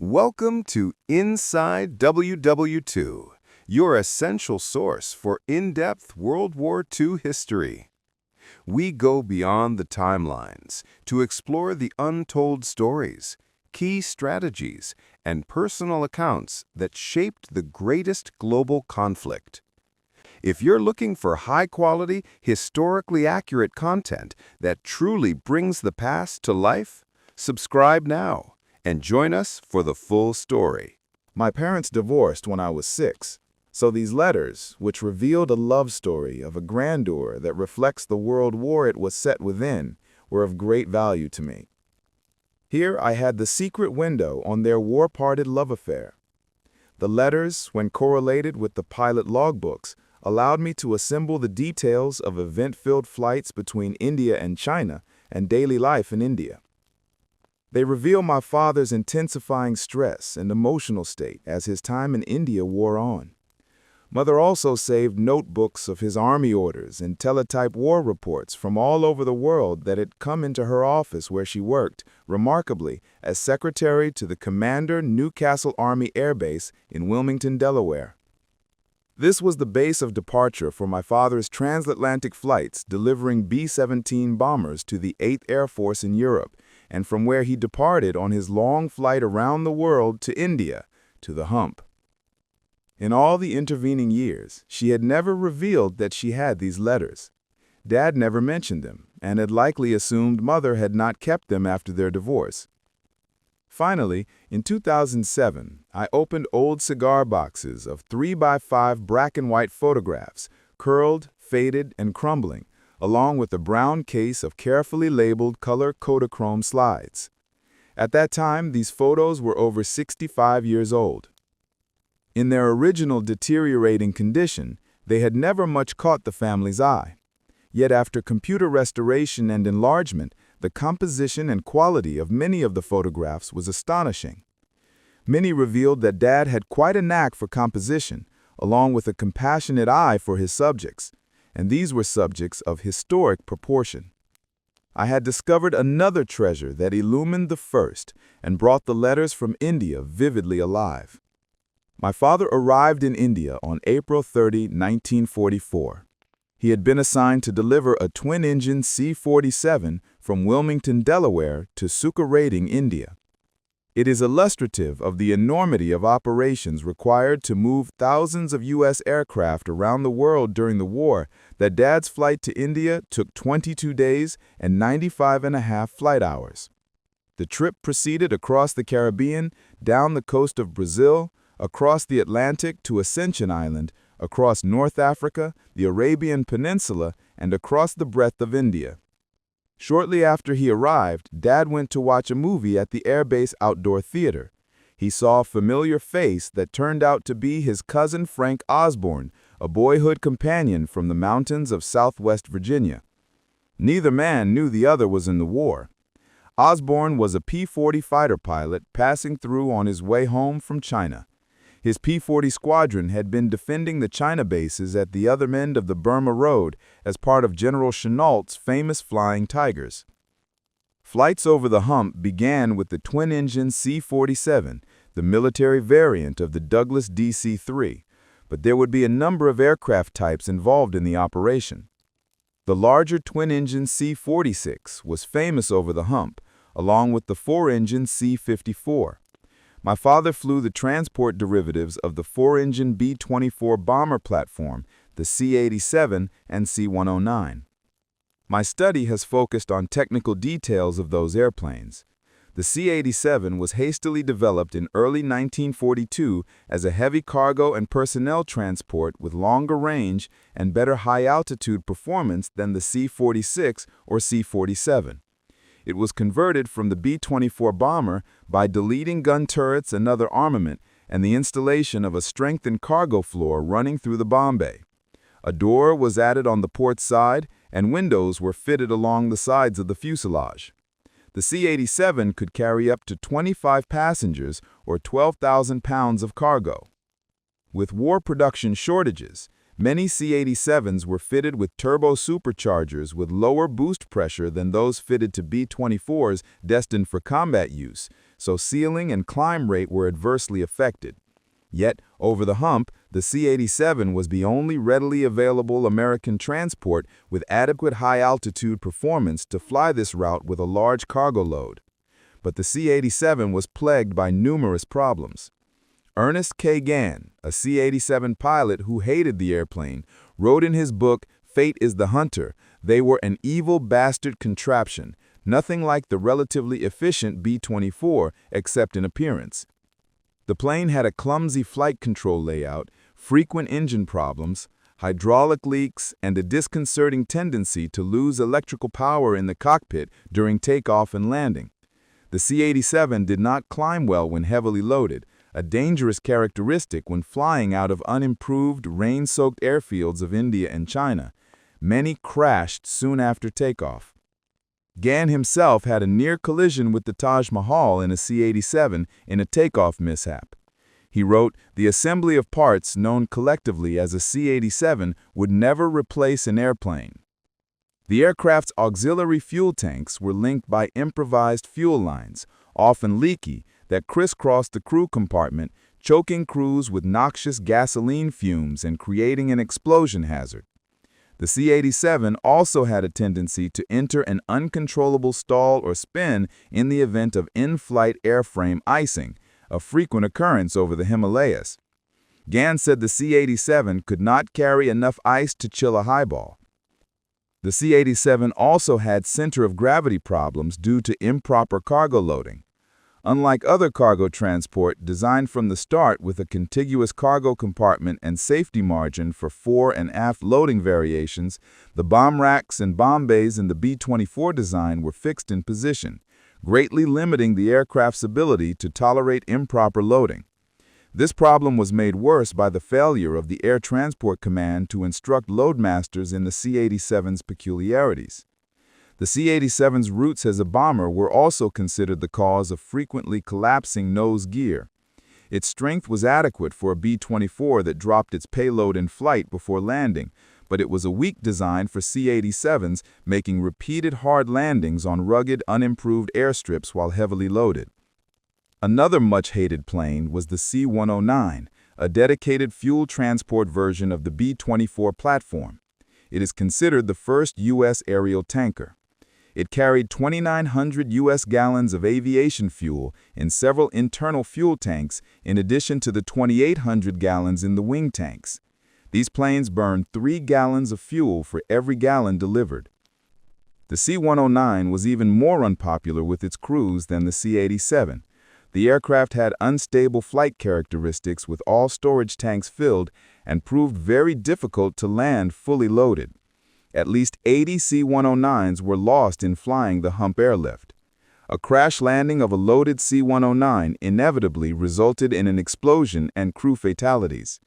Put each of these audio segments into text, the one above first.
Welcome to Inside WWII, your essential source for in-depth World War II history. We go beyond the timelines to explore the untold stories, key strategies, and personal accounts that shaped the greatest global conflict. If you're looking for high-quality, historically accurate content that truly brings the past to life, subscribe now and join us for the full story. My parents divorced when I was 6, so these letters, which revealed a love story of a grandeur that reflects the world war it was set within, were of great value to me. Here I had the secret window on their war-parted love affair. The letters, when correlated with the pilot logbooks, allowed me to assemble the details of event-filled flights between India and China and daily life in India. They reveal my father's intensifying stress and emotional state as his time in India wore on. Mother also saved notebooks of his army orders and teletype war reports from all over the world that had come into her office where she worked, remarkably, as secretary to the Commander Newcastle Army Air Base in Wilmington, Delaware. This was the base of departure for my father's transatlantic flights delivering B-17 bombers to the 8th Air Force in Europe, and from where he departed on his long flight around the world to India, to the Hump. In all the intervening years, she had never revealed that she had these letters. Dad never mentioned them, and had likely assumed Mother had not kept them after their divorce. Finally, in 2007, I opened old cigar boxes of 3x5 black and white photographs, curled, faded, and crumbling, along with a brown case of carefully labeled color Kodachrome slides. At that time, these photos were over 65 years old. In their original deteriorating condition, they had never much caught the family's eye. Yet after computer restoration and enlargement, the composition and quality of many of the photographs was astonishing. Many revealed that Dad had quite a knack for composition, along with a compassionate eye for his subjects, and these were subjects of historic proportion. I had discovered another treasure that illumined the first and brought the letters from India vividly alive. My father arrived in India on April 30, 1944. He had been assigned to deliver a twin-engine C-47 from Wilmington, Delaware to Sukkur, India. It is illustrative of the enormity of operations required to move thousands of U.S. aircraft around the world during the war that Dad's flight to India took 22 days and 95.5 flight hours. The trip proceeded across the Caribbean, down the coast of Brazil, across the Atlantic to Ascension Island, across North Africa, the Arabian Peninsula, and across the breadth of India. Shortly after he arrived, Dad went to watch a movie at the airbase outdoor theater. He saw a familiar face that turned out to be his cousin Frank Osborne, a boyhood companion from the mountains of southwest Virginia. Neither man knew the other was in the war. Osborne was a P-40 fighter pilot passing through on his way home from China. His P-40 squadron had been defending the China bases at the other end of the Burma Road as part of General Chennault's famous Flying Tigers. Flights over the Hump began with the twin-engine C-47, the military variant of the Douglas DC-3, but there would be a number of aircraft types involved in the operation. The larger twin-engine C-46 was famous over the Hump, along with the four-engine C-54. My father flew the transport derivatives of the four-engine B-24 bomber platform, the C-87 and C-109. My study has focused on technical details of those airplanes. The C-87 was hastily developed in early 1942 as a heavy cargo and personnel transport with longer range and better high-altitude performance than the C-46 or C-47. It was converted from the B-24 bomber by deleting gun turrets and other armament and the installation of a strengthened cargo floor running through the bomb bay. A door was added on the port side and windows were fitted along the sides of the fuselage. The C-87 could carry up to 25 passengers or 12,000 pounds of cargo. With war production shortages, many C-87s were fitted with turbo superchargers with lower boost pressure than those fitted to B-24s destined for combat use, so ceiling and climb rate were adversely affected. Yet, over the hump, the C-87 was the only readily available American transport with adequate high-altitude performance to fly this route with a large cargo load. But the C-87 was plagued by numerous problems. Ernest K. Gann, a C-87 pilot who hated the airplane, wrote in his book, Fate is the Hunter, they were an evil bastard contraption, nothing like the relatively efficient B-24 except in appearance. The plane had a clumsy flight control layout, frequent engine problems, hydraulic leaks, and a disconcerting tendency to lose electrical power in the cockpit during takeoff and landing. The C-87 did not climb well when heavily loaded, a dangerous characteristic when flying out of unimproved, rain-soaked airfields of India and China. Many crashed soon after takeoff. Gann himself had a near collision with the Taj Mahal in a C-87 in a takeoff mishap. He wrote, "The assembly of parts known collectively as a C-87 would never replace an airplane." The aircraft's auxiliary fuel tanks were linked by improvised fuel lines, often leaky, that crisscrossed the crew compartment, choking crews with noxious gasoline fumes and creating an explosion hazard. The C-87 also had a tendency to enter an uncontrollable stall or spin in the event of in-flight airframe icing, a frequent occurrence over the Himalayas. Gann said the C-87 could not carry enough ice to chill a highball. The C-87 also had center of gravity problems due to improper cargo loading. Unlike other cargo transport designed from the start with a contiguous cargo compartment and safety margin for fore and aft loading variations, the bomb racks and bomb bays in the B-24 design were fixed in position, greatly limiting the aircraft's ability to tolerate improper loading. This problem was made worse by the failure of the Air Transport Command to instruct loadmasters in the C-87's peculiarities. The C-87's roots as a bomber were also considered the cause of frequently collapsing nose gear. Its strength was adequate for a B-24 that dropped its payload in flight before landing, but it was a weak design for C-87s, making repeated hard landings on rugged, unimproved airstrips while heavily loaded. Another much-hated plane was the C-109, a dedicated fuel transport version of the B-24 platform. It is considered the first U.S. aerial tanker. It carried 2,900 U.S. gallons of aviation fuel in several internal fuel tanks in addition to the 2,800 gallons in the wing tanks. These planes burned 3 gallons of fuel for every gallon delivered. The C-109 was even more unpopular with its crews than the C-87. The aircraft had unstable flight characteristics with all storage tanks filled and proved very difficult to land fully loaded. At least 80 C-109s were lost in flying the Hump airlift. A crash landing of a loaded C-109 inevitably resulted in an explosion and crew fatalities.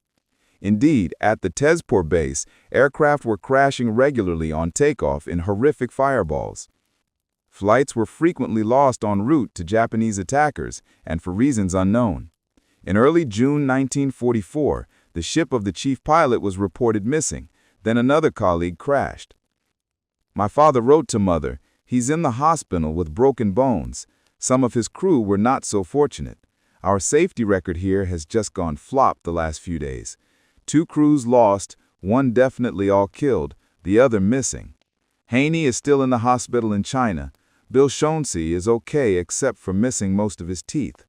Indeed, at the Tezpur base, aircraft were crashing regularly on takeoff in horrific fireballs. Flights were frequently lost en route to Japanese attackers and for reasons unknown. In early June 1944, the ship of the chief pilot was reported missing. Then another colleague crashed. My father wrote to Mother, "He's in the hospital with broken bones." Some of his crew were not so fortunate. Our safety record here has just gone flop the last few days. 2 crews lost, 1 definitely all killed, the other missing. Haney is still in the hospital in China. Bill Shonsey is okay except for missing most of his teeth.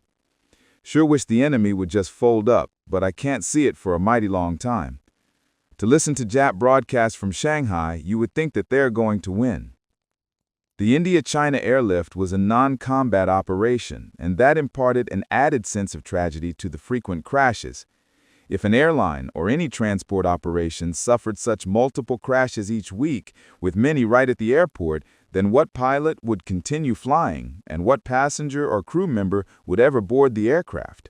Sure wish the enemy would just fold up, but I can't see it for a mighty long time. To listen to Jap broadcasts from Shanghai, you would think that they're going to win. The India-China airlift was a non-combat operation, and that imparted an added sense of tragedy to the frequent crashes. If an airline or any transport operation suffered such multiple crashes each week, with many right at the airport, then what pilot would continue flying, and what passenger or crew member would ever board the aircraft?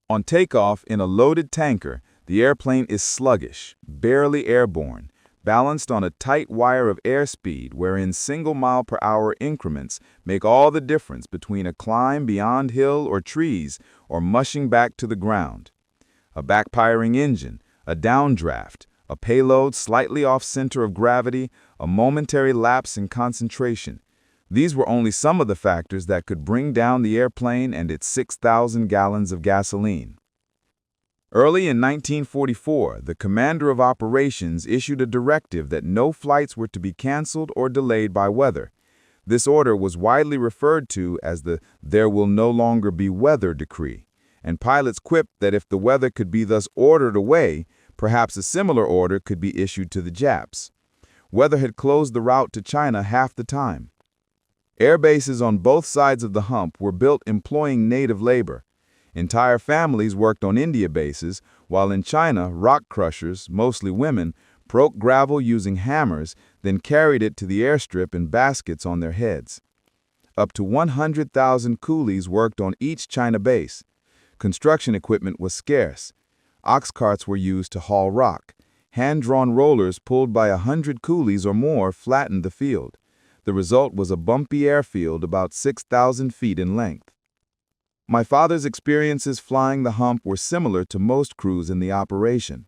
On takeoff in a loaded tanker, the airplane is sluggish, barely airborne, balanced on a tight wire of airspeed wherein single-mile-per-hour increments make all the difference between a climb beyond hill or trees or mushing back to the ground. A backfiring engine, a downdraft, a payload slightly off center of gravity, a momentary lapse in concentration. These were only some of the factors that could bring down the airplane and its 6,000 gallons of gasoline. Early in 1944, the commander of operations issued a directive that no flights were to be canceled or delayed by weather. This order was widely referred to as the "There Will No Longer Be Weather" decree, and pilots quipped that if the weather could be thus ordered away, perhaps a similar order could be issued to the Japs. Weather had closed the route to China half the time. Air bases on both sides of the Hump were built employing native labor. Entire families worked on India bases, while in China, rock crushers, mostly women, broke gravel using hammers, then carried it to the airstrip in baskets on their heads. Up to 100,000 coolies worked on each China base. Construction equipment was scarce. Ox carts were used to haul rock. Hand-drawn rollers pulled by 100 coolies or more flattened the field. The result was a bumpy airfield about 6,000 feet in length. My father's experiences flying the Hump were similar to most crews in the operation.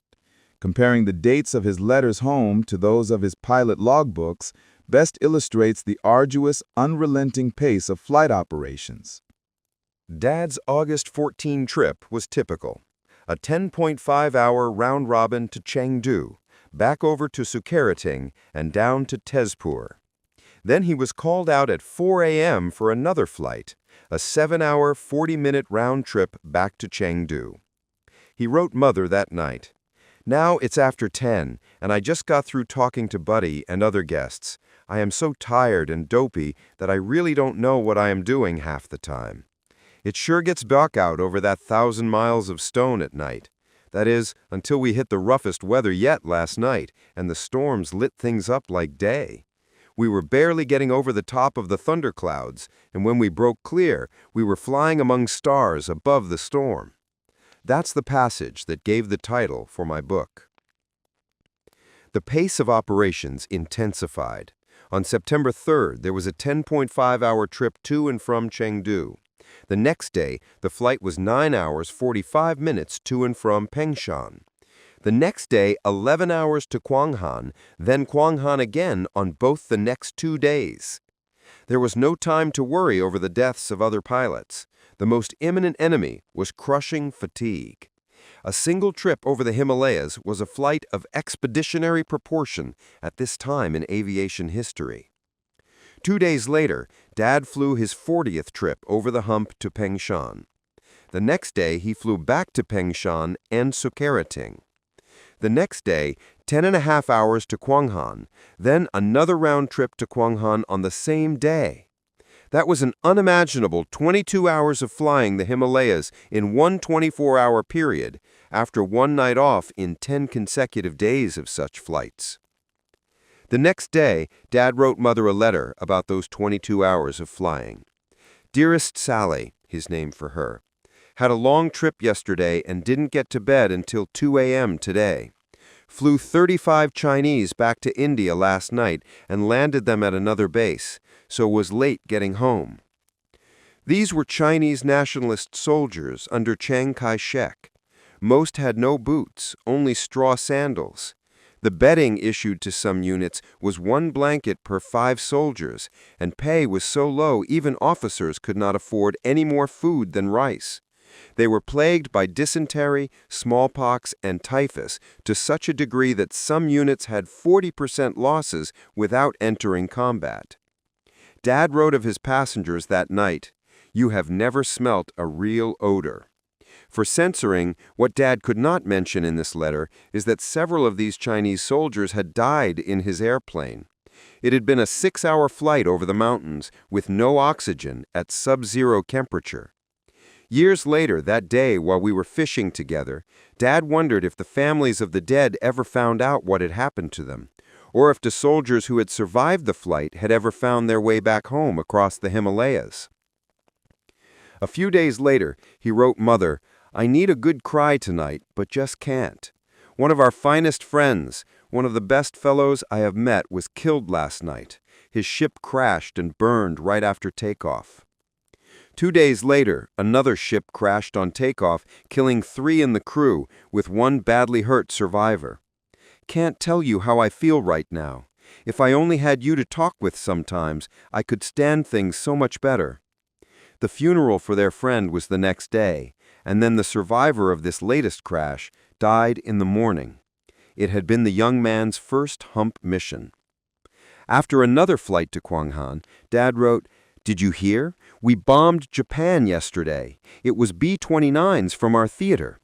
Comparing the dates of his letters home to those of his pilot logbooks best illustrates the arduous, unrelenting pace of flight operations. Dad's August 14 trip was typical. A 10.5-hour round-robin to Chengdu, back over to Sukarating, and down to Tezpur. Then he was called out at 4 a.m. for another flight, a 7-hour, 40-minute round trip back to Chengdu. He wrote Mother that night, "Now it's after 10, and I just got through talking to Buddy and other guests. I am so tired and dopey that I really don't know what I am doing half the time. It sure gets dark out over that 1,000 miles of stone at night. That is, until we hit the roughest weather yet last night, and the storms lit things up like day. We were barely getting over the top of the thunderclouds, and when we broke clear, we were flying among stars above the storm." That's the passage that gave the title for my book. The pace of operations intensified. On September 3rd, there was a 10.5-hour trip to and from Chengdu. The next day, the flight was 9 hours 45 minutes to and from Pengshan. The next day, 11 hours to Kwanghan, then Kwanghan again on both the next 2 days. There was no time to worry over the deaths of other pilots. The most imminent enemy was crushing fatigue. A single trip over the Himalayas was a flight of expeditionary proportion at this time in aviation history. 2 days later, Dad flew his 40th trip over the Hump to Pengshan. The next day, he flew back to Pengshan and Sukarating. The next day, 10.5 hours to Kwanghan, then another round trip to Kwanghan on the same day. That was an unimaginable 22 hours of flying the Himalayas in one 24-hour period, after one night off in 10 consecutive days of such flights. The next day, Dad wrote Mother a letter about those 22 hours of flying. "Dearest Sally," his name for her, "had a long trip yesterday and didn't get to bed until 2 a.m. today. Flew 35 Chinese back to India last night and landed them at another base, so was late getting home." These were Chinese nationalist soldiers under Chiang Kai-shek. Most had no boots, only straw sandals. The bedding issued to some units was 1 blanket per 5 soldiers, and pay was so low even officers could not afford any more food than rice. They were plagued by dysentery, smallpox, and typhus to such a degree that some units had 40% losses without entering combat. Dad wrote of his passengers that night, "You have never smelt a real odor." For censoring, what Dad could not mention in this letter is that several of these Chinese soldiers had died in his airplane. It had been a 6-hour flight over the mountains with no oxygen at sub-zero temperature. Years later, that day while we were fishing together, Dad wondered if the families of the dead ever found out what had happened to them, or if the soldiers who had survived the flight had ever found their way back home across the Himalayas. A few days later, he wrote Mother, "I need a good cry tonight, but just can't. One of our finest friends, one of the best fellows I have met, was killed last night. His ship crashed and burned right after takeoff." 2 days later, another ship crashed on takeoff, killing 3 in the crew, with 1 badly hurt survivor. "Can't tell you how I feel right now. If I only had you to talk with sometimes, I could stand things so much better." The funeral for their friend was the next day, and then the survivor of this latest crash died in the morning. It had been the young man's first Hump mission. After another flight to Kwanghan, Dad wrote, "Did you hear? We bombed Japan yesterday. It was B-29s from our theater."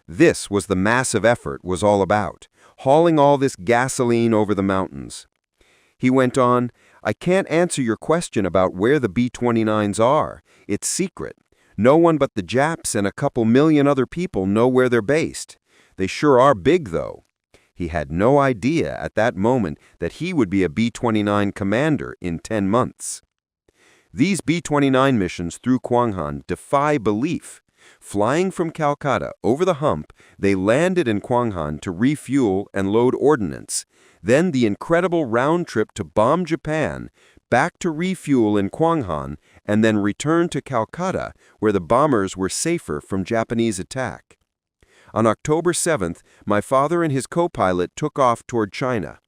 This was the massive effort was all about, hauling all this gasoline over the mountains. He went on, "I can't answer your question about where the B-29s are. It's secret. No one but the Japs and a couple million other people know where they're based. They sure are big, though." He had no idea at that moment that he would be a B-29 commander in 10 months. These B-29 missions through Kwanghan defy belief. Flying from Calcutta over the Hump, they landed in Kwanghan to refuel and load ordnance. Then the incredible round trip to bomb Japan, back to refuel in Kwanghan, and then return to Calcutta, where the bombers were safer from Japanese attack. On October 7th, my father and his co-pilot took off toward China.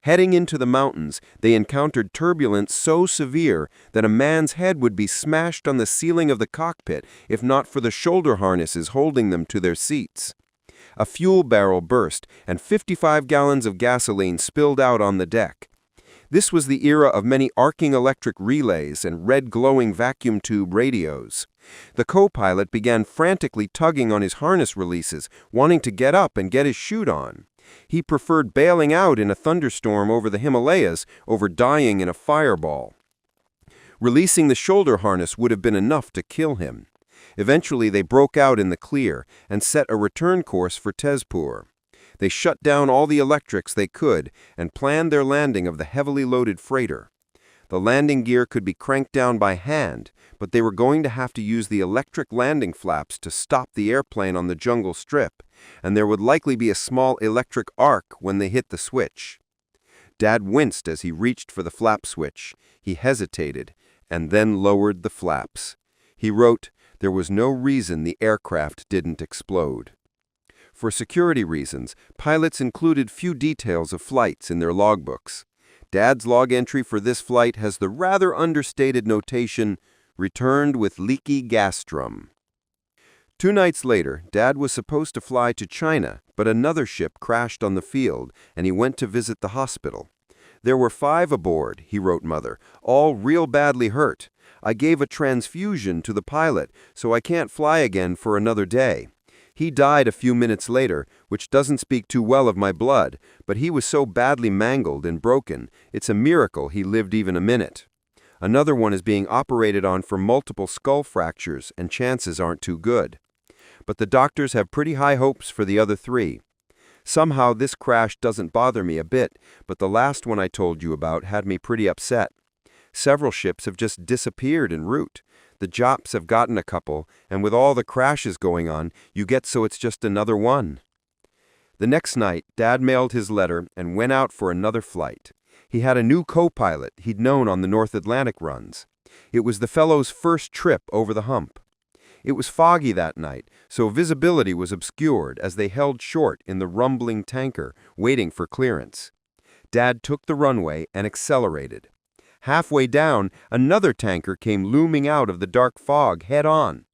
Heading into the mountains, they encountered turbulence so severe that a man's head would be smashed on the ceiling of the cockpit if not for the shoulder harnesses holding them to their seats. A fuel barrel burst, and 55 gallons of gasoline spilled out on the deck. This was the era of many arcing electric relays and red glowing vacuum tube radios. The co-pilot began frantically tugging on his harness releases, wanting to get up and get his chute on. He preferred bailing out in a thunderstorm over the Himalayas over dying in a fireball. Releasing the shoulder harness would have been enough to kill him. Eventually they broke out in the clear and set a return course for Tezpur. They shut down all the electrics they could and planned their landing of the heavily loaded freighter. The landing gear could be cranked down by hand, but they were going to have to use the electric landing flaps to stop the airplane on the jungle strip, and there would likely be a small electric arc when they hit the switch. Dad winced as he reached for the flap switch. He hesitated, and then lowered the flaps. He wrote, there was no reason the aircraft didn't explode. For security reasons, pilots included few details of flights in their logbooks. Dad's log entry for this flight has the rather understated notation, "Returned with leaky gas drum." 2 nights later, Dad was supposed to fly to China, but another ship crashed on the field, and he went to visit the hospital. "There were 5 aboard," he wrote Mother, "all real badly hurt. I gave a transfusion to the pilot, so I can't fly again for another day. He died a few minutes later, which doesn't speak too well of my blood, but he was so badly mangled and broken, it's a miracle he lived even a minute. Another one is being operated on for multiple skull fractures, and chances aren't too good. But the doctors have pretty high hopes for the other 3. Somehow this crash doesn't bother me a bit, but the last one I told you about had me pretty upset. Several ships have just disappeared en route. The Japs have gotten a couple, and with all the crashes going on, you get so it's just another one." The next night, Dad mailed his letter and went out for another flight. He had a new co-pilot he'd known on the North Atlantic runs. It was the fellow's first trip over the Hump. It was foggy that night, so visibility was obscured as they held short in the rumbling tanker, waiting for clearance. Dad took the runway and accelerated. Halfway down, another tanker came looming out of the dark fog head-on.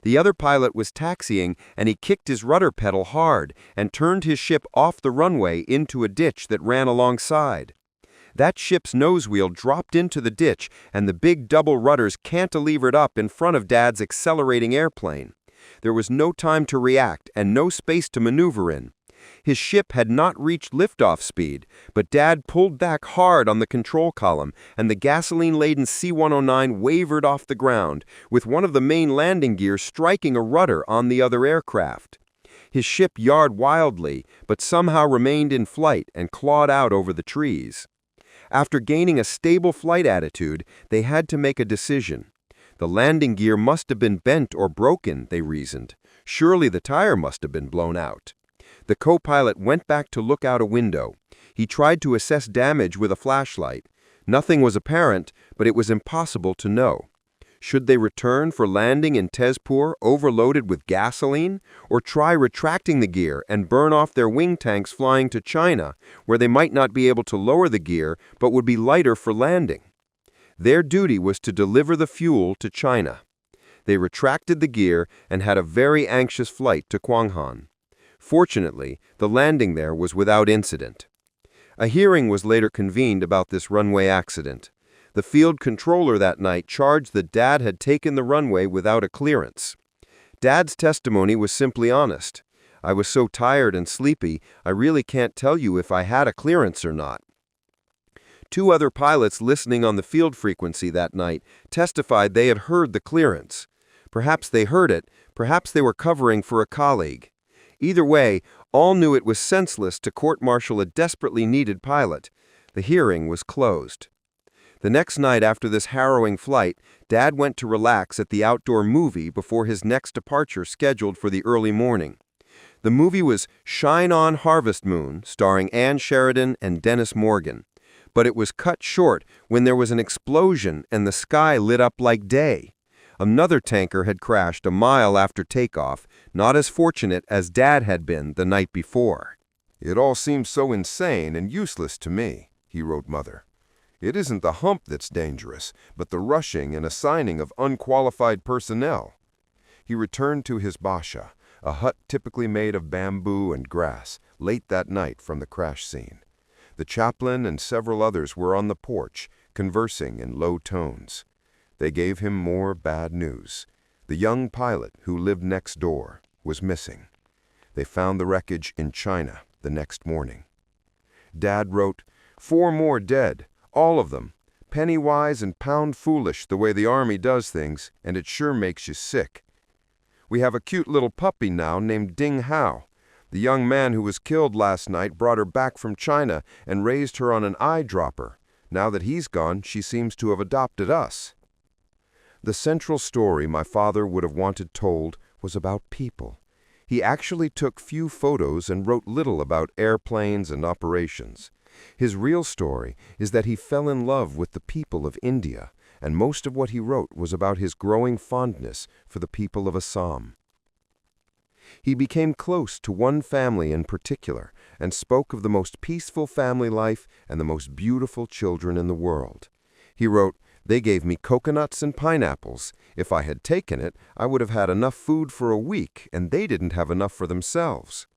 The other pilot was taxiing, and he kicked his rudder pedal hard and turned his ship off the runway into a ditch that ran alongside. That ship's nose wheel dropped into the ditch, and the big double rudders cantilevered up in front of Dad's accelerating airplane. There was no time to react and no space to maneuver in. His ship had not reached liftoff speed, but Dad pulled back hard on the control column, and the gasoline-laden C-109 wavered off the ground, with one of the main landing gears striking a rudder on the other aircraft. His ship yarred wildly, but somehow remained in flight and clawed out over the trees. After gaining a stable flight attitude, they had to make a decision. The landing gear must have been bent or broken, they reasoned. Surely the tire must have been blown out. The co-pilot went back to look out a window. He tried to assess damage with a flashlight. Nothing was apparent, but it was impossible to know. Should they return for landing in Tezpur overloaded with gasoline, or try retracting the gear and burn off their wing tanks flying to China, where they might not be able to lower the gear but would be lighter for landing? Their duty was to deliver the fuel to China. They retracted the gear and had a very anxious flight to Kwanghan. Fortunately, the landing there was without incident. A hearing was later convened about this runway accident. The field controller that night charged that Dad had taken the runway without a clearance. Dad's testimony was simply honest. "I was so tired and sleepy, I really can't tell you if I had a clearance or not." Two other pilots listening on the field frequency that night testified they had heard the clearance. Perhaps they heard it, perhaps they were covering for a colleague. Either way, all knew it was senseless to court-martial a desperately needed pilot. The hearing was closed. The next night after this harrowing flight, Dad went to relax at the outdoor movie before his next departure scheduled for the early morning. The movie was Shine On Harvest Moon, starring Ann Sheridan and Dennis Morgan. But it was cut short when there was an explosion and the sky lit up like day. Another tanker had crashed a mile after takeoff, not as fortunate as Dad had been the night before. "It all seems so insane and useless to me," he wrote Mother. "It isn't the hump that's dangerous, but the rushing and assigning of unqualified personnel." He returned to his basha, a hut typically made of bamboo and grass, late that night from the crash scene. The chaplain and several others were on the porch, conversing in low tones. They gave him more bad news. The young pilot, who lived next door, was missing. They found the wreckage in China the next morning. Dad wrote, "4 more dead. All of them. Penny-wise and pound-foolish the way the Army does things, and it sure makes you sick. We have a cute little puppy now named Ding Hao. The young man who was killed last night brought her back from China and raised her on an eyedropper. Now that he's gone, she seems to have adopted us." The central story my father would have wanted told was about people. He actually took few photos and wrote little about airplanes and operations. His real story is that he fell in love with the people of India, and most of what he wrote was about his growing fondness for the people of Assam. He became close to one family in particular and spoke of the most peaceful family life and the most beautiful children in the world. He wrote, "They gave me coconuts and pineapples. If I had taken it, I would have had enough food for a week, and they didn't have enough for themselves."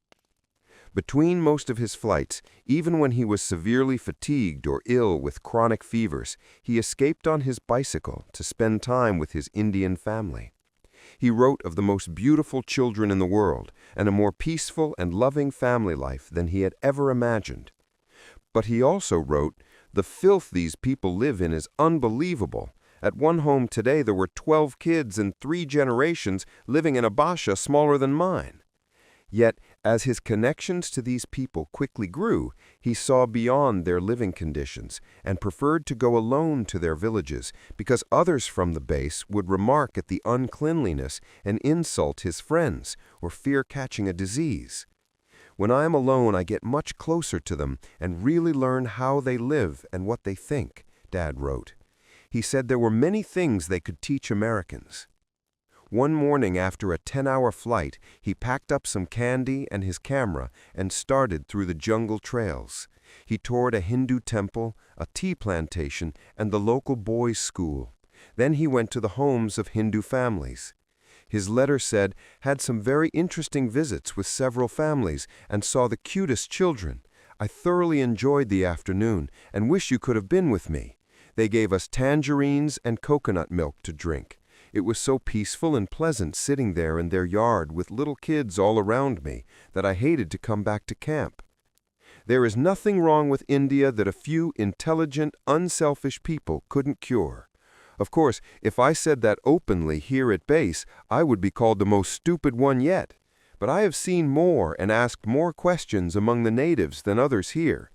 Between most of his flights, even when he was severely fatigued or ill with chronic fevers, he escaped on his bicycle to spend time with his Indian family. He wrote of the most beautiful children in the world and a more peaceful and loving family life than he had ever imagined. But he also wrote, "The filth these people live in is unbelievable. At one home today there were 12 kids and 3 generations living in a basha smaller than mine." Yet, as his connections to these people quickly grew, he saw beyond their living conditions and preferred to go alone to their villages because others from the base would remark at the uncleanliness and insult his friends or fear catching a disease. "When I am alone, I get much closer to them and really learn how they live and what they think," Dad wrote. He said there were many things they could teach Americans. One morning after a 10-hour flight, he packed up some candy and his camera and started through the jungle trails. He toured a Hindu temple, a tea plantation, and the local boys' school. Then he went to the homes of Hindu families. His letter said, "Had some very interesting visits with several families and saw the cutest children. I thoroughly enjoyed the afternoon and wish you could have been with me. They gave us tangerines and coconut milk to drink. It was so peaceful and pleasant sitting there in their yard with little kids all around me that I hated to come back to camp. There is nothing wrong with India that a few intelligent, unselfish people couldn't cure. Of course, if I said that openly here at base, I would be called the most stupid one yet. But I have seen more and asked more questions among the natives than others here.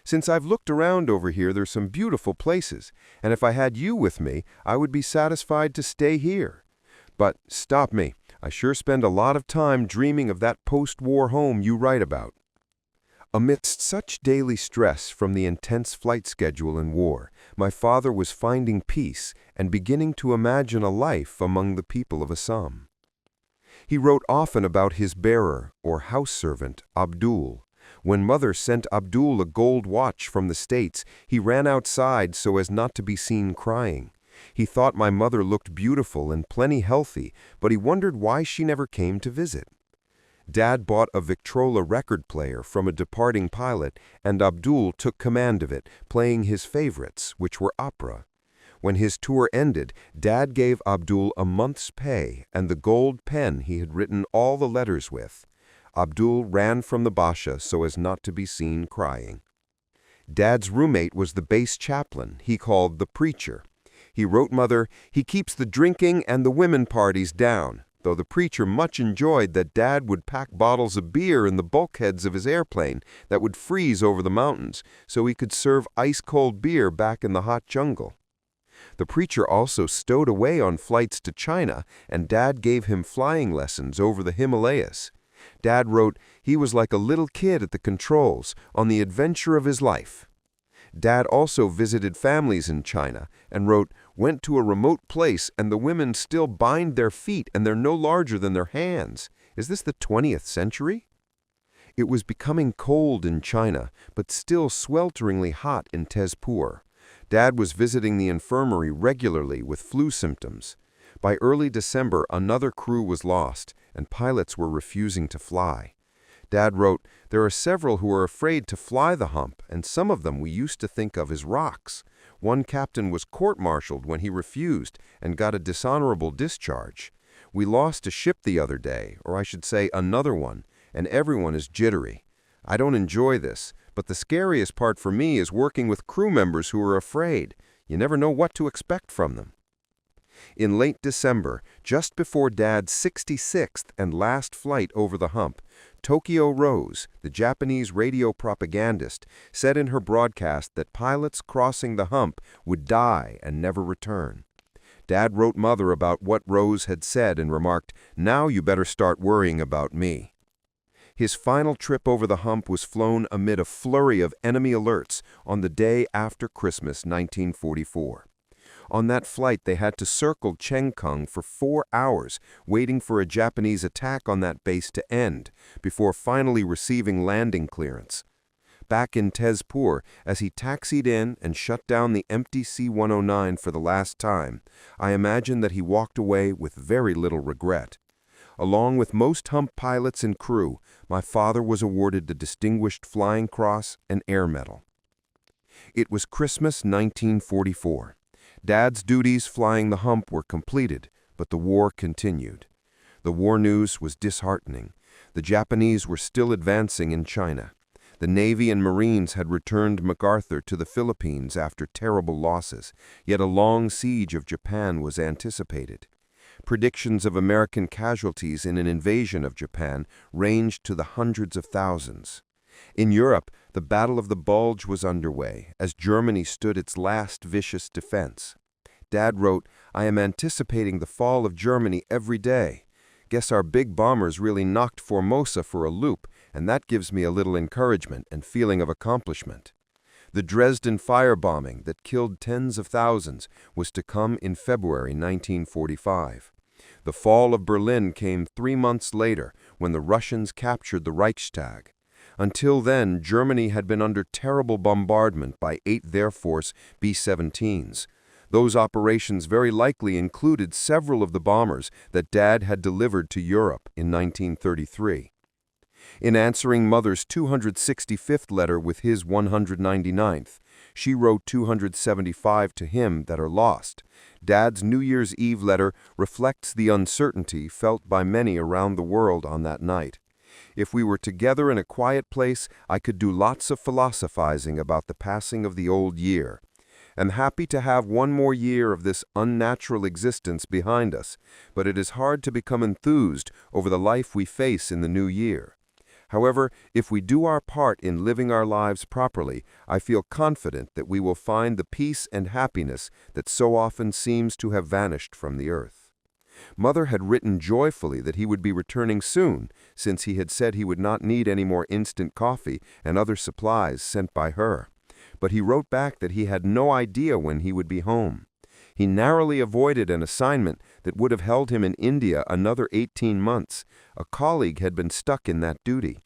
Since I've looked around over here, there's some beautiful places, and if I had you with me, I would be satisfied to stay here. But stop me, I sure spend a lot of time dreaming of that post-war home you write about." Amidst such daily stress from the intense flight schedule in war, my father was finding peace and beginning to imagine a life among the people of Assam. He wrote often about his bearer, or house servant, Abdul. When mother sent Abdul a gold watch from the States, he ran outside so as not to be seen crying. He thought my mother looked beautiful and plenty healthy, but he wondered why she never came to visit. Dad bought a Victrola record player from a departing pilot, and Abdul took command of it, playing his favorites, which were opera. When his tour ended, Dad gave Abdul a month's pay and the gold pen he had written all the letters with. Abdul ran from the Basha so as not to be seen crying. Dad's roommate was the base chaplain he called the preacher. He wrote Mother, "He keeps the drinking and the women parties down," though the preacher much enjoyed that Dad would pack bottles of beer in the bulkheads of his airplane that would freeze over the mountains so he could serve ice-cold beer back in the hot jungle. The preacher also stowed away on flights to China, and Dad gave him flying lessons over the Himalayas. Dad wrote, he was like a little kid at the controls, on the adventure of his life. Dad also visited families in China and wrote, went to a remote place and the women still bind their feet and they're no larger than their hands. Is this the 20th century? It was becoming cold in China, but still swelteringly hot in Tezpur. Dad was visiting the infirmary regularly with flu symptoms. By early December, another crew was lost, and pilots were refusing to fly. Dad wrote, there are several who are afraid to fly the Hump, and some of them we used to think of as rocks. One captain was court-martialed when he refused and got a dishonorable discharge. We lost a ship the other day, or I should say another one, and everyone is jittery. I don't enjoy this, but the scariest part for me is working with crew members who are afraid. You never know what to expect from them. In late December, just before Dad's 66th and last flight over the Hump, Tokyo Rose, the Japanese radio propagandist, said in her broadcast that pilots crossing the Hump would die and never return. Dad wrote Mother about what Rose had said and remarked, "Now you better start worrying about me." His final trip over the Hump was flown amid a flurry of enemy alerts on the day after Christmas 1944. On that flight, they had to circle Chengkung for 4 hours, waiting for a Japanese attack on that base to end, before finally receiving landing clearance. Back in Tezpur, as he taxied in and shut down the empty C-109 for the last time, I imagine that he walked away with very little regret. Along with most Hump pilots and crew, my father was awarded the Distinguished Flying Cross and Air Medal. It was Christmas 1944. Dad's duties flying the Hump were completed, but the war continued. The war news was disheartening. The Japanese were still advancing in China. The Navy and Marines had returned MacArthur to the Philippines after terrible losses, yet a long siege of Japan was anticipated. Predictions of American casualties in an invasion of Japan ranged to the hundreds of thousands. In Europe, the Battle of the Bulge was underway, as Germany stood its last vicious defense. Dad wrote, I am anticipating the fall of Germany every day. Guess our big bombers really knocked Formosa for a loop, and that gives me a little encouragement and feeling of accomplishment. The Dresden firebombing that killed tens of thousands was to come in February 1945. The fall of Berlin came 3 months later when the Russians captured the Reichstag. Until then, Germany had been under terrible bombardment by 8th Air Force B-17s. Those operations very likely included several of the bombers that Dad had delivered to Europe in 1933. In answering Mother's 265th letter with his 199th, she wrote 275 to him that are lost. Dad's New Year's Eve letter reflects the uncertainty felt by many around the world on that night. If we were together in a quiet place, I could do lots of philosophizing about the passing of the old year. I'm happy to have one more year of this unnatural existence behind us, but it is hard to become enthused over the life we face in the new year. However, if we do our part in living our lives properly, I feel confident that we will find the peace and happiness that so often seems to have vanished from the earth. Mother had written joyfully that he would be returning soon, since he had said he would not need any more instant coffee and other supplies sent by her. but he wrote back that he had no idea when he would be home. He narrowly avoided an assignment that would have held him in India another 18 months. A colleague had been stuck in that duty.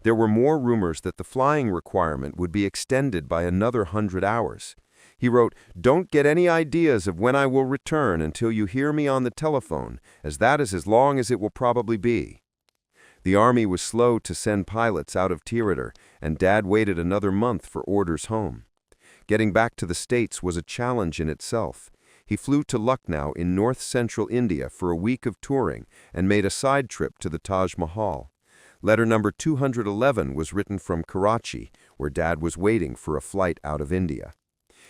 There were more rumors that the flying requirement would be extended by another 100 hours. He wrote, "Don't get any ideas of when I will return until you hear me on the telephone, as that is as long as it will probably be." The Army was slow to send pilots out of theater, and Dad waited another month for orders home. Getting back to the States was a challenge in itself. He flew to Lucknow in north-central India for a week of touring and made a side trip to the Taj Mahal. Letter number 211 was written from Karachi, where Dad was waiting for a flight out of India.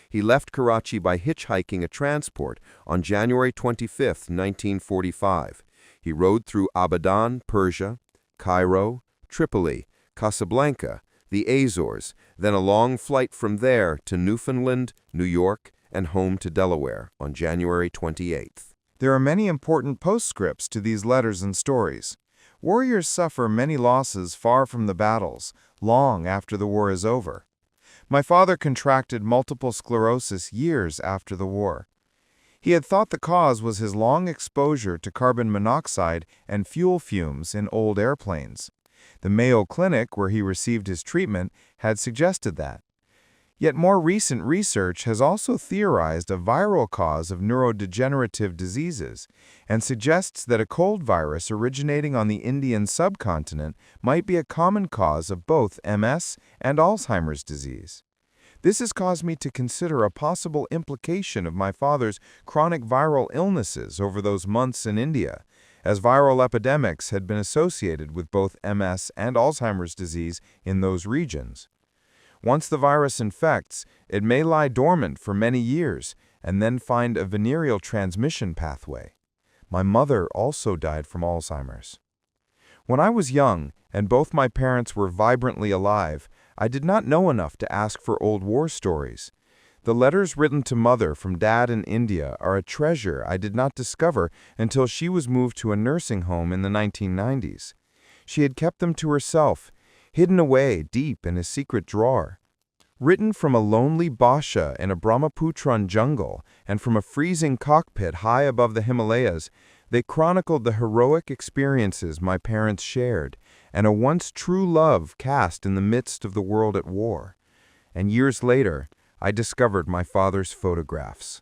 He left Karachi by hitchhiking a transport on January 25, 1945. He rode through Abadan, Persia, Cairo, Tripoli, Casablanca, the Azores, then a long flight from there to Newfoundland, New York, and home to Delaware on January 28th. There are many important postscripts to these letters and stories. Warriors suffer many losses far from the battles, long after the war is over. My father contracted multiple sclerosis years after the war. He had thought the cause was his long exposure to carbon monoxide and fuel fumes in old airplanes. The Mayo Clinic, where he received his treatment, had suggested that. Yet more recent research has also theorized a viral cause of neurodegenerative diseases and suggests that a cold virus originating on the Indian subcontinent might be a common cause of both MS and Alzheimer's disease. This has caused me to consider a possible implication of my father's chronic viral illnesses over those months in India, as viral epidemics had been associated with both MS and Alzheimer's disease in those regions. Once the virus infects, it may lie dormant for many years and then find a venereal transmission pathway. My mother also died from Alzheimer's. When I was young and both my parents were vibrantly alive, I did not know enough to ask for old war stories. The letters written to Mother from Dad in India are a treasure I did not discover until she was moved to a nursing home in the 1990s. She had kept them to herself, hidden away deep in a secret drawer. Written from a lonely basha in a Brahmaputran jungle and from a freezing cockpit high above the Himalayas, they chronicled the heroic experiences my parents shared and a once true love cast in the midst of the world at war. And years later, I discovered my father's photographs.